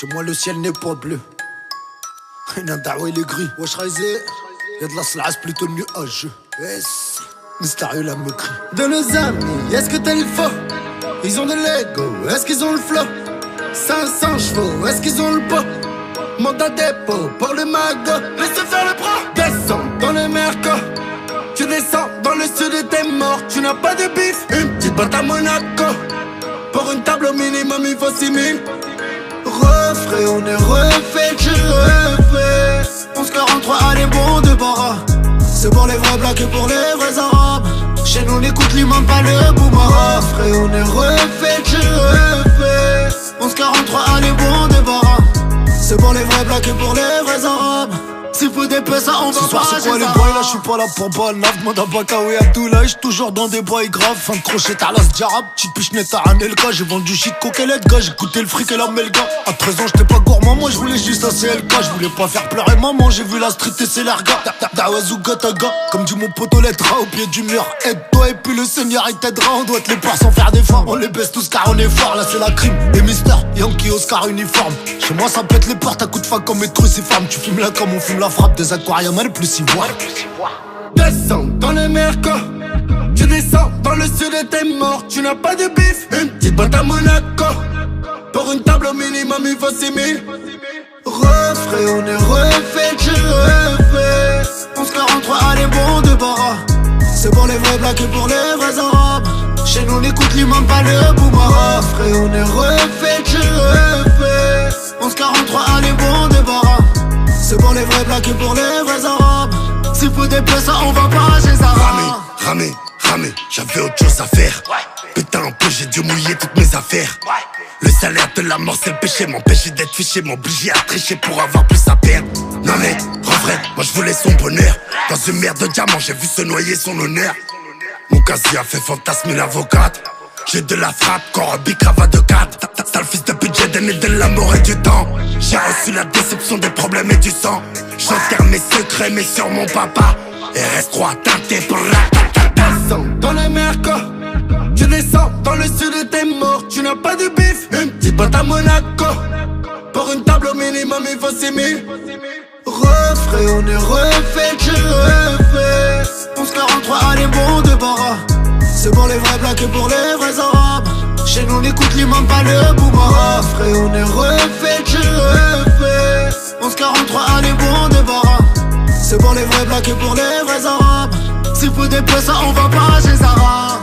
Chez moi le ciel n'est pas bleu. Dawa il est gris. Wesh Raizé, y'a de la slace plutôt nuageux. Yes, mystérieux la me crie. De nos amis, est-ce que t'as le faux? Ils ont de l'ego, est-ce qu'ils ont le flow? 500 chevaux, est-ce qu'ils ont le pot? Monte à dépôt pour le magot. Laisse faire le bras. Descends dans le merco. Tu descends dans le sud et t'es mort. Tu n'as pas de bif. Une petite boîte à Monaco. Pour une table au minimum il faut 6000. Refrais, on est refait, tu refais. 1143, allez bon de bara. C'est pour les vrais blacks et pour les vrais arabes. Chez nous n'écoute l'imam pas le boumara. Refrais, on est refait, tu refais. 1143, allez bon de bara. C'est pour les vrais blacks et pour les vrais arabes. S'il faut des pesos, ça on va pas. Ce soir c'est quoi les boys, là j'suis pas là pour balaf. Demande à Bakaoui à tout là, j'suis toujours dans des boys graves. Fin de crochet à l'as diarab, petite pichenette à Anelka. J'ai vendu shit coquelette gars, j'ai goûté le fric et la melga. À 13 ans j'étais pas gourmand, moi j'voulais juste un CLK. J'voulais pas faire pleurer maman, j'ai vu la street et c'est l'erga. Dawazou gataga, comme dit mon poteau lettra au pied du mur. Aide-toi et puis le seigneur il t'aidera. On doit te les part sans faire d'efforts. On les baisse tous car on est fort, là c'est la crime. Et Mister, Yankee, Oscar, uniforme. Chez moi ça pète les portes à coups de fac comme mes crucifères. Tu fumes là comme on fume la frappe des aquariums à plus ivoire. Descends dans le merco. Tu descends dans le sud et t'es mort. Tu n'as pas de bif. Une petite boîte à Monaco. Pour une table au minimum il faut 6000. Refrais, on est refait, tu refais. 1143, allez bon de bara. C'est pour les vrais blacks et pour les vrais arabes. Chez nous n'écoute l'imam pas le boumara. Refrais, on est refait, tu refais. 1143, allez bon de bara. C'est pour les vrais blacks et pour les vrais arabes. S'il faut des pesos, on va pas chez Zara. Ramé, j'avais autre chose à faire. Putain, un peu, j'ai dû mouiller toutes mes affaires. Le salaire de la mort, c'est le péché. M'empêcher d'être fiché, m'obliger à tricher pour avoir plus à perdre. Non mais, en vrai, moi je voulais son bonheur. Dans une mer de diamants, j'ai vu se noyer son honneur. Mon casier a fait fantasmer l'avocate. J'ai de la frappe, corps cravate de 4. Sale fils de budget, donné de l'amour et du temps. J'ai reçu la déception des problèmes et du sang. J'enterre mes secrets, mais sur mon papa. RS3 teinté pour la Descends dans le merco. Tu descends dans le sud et t'es mort. Tu n'as pas de bif. Une petite boîte à Monaco. Pour une table au minimum il faut 6000. Refrais, on est refait, tu refais. 1143, allez bon de bara. C'est pour les vrais blacks et pour les vrais arabes. Chez nous n'écoute l'imam pas le boumara. Refrais, on est refait, tu refais. 1143, allez bon de bara. C'est pour les vrais blacks et pour les vrais arabes. S'il faut des pesos, on va pas chez Zara.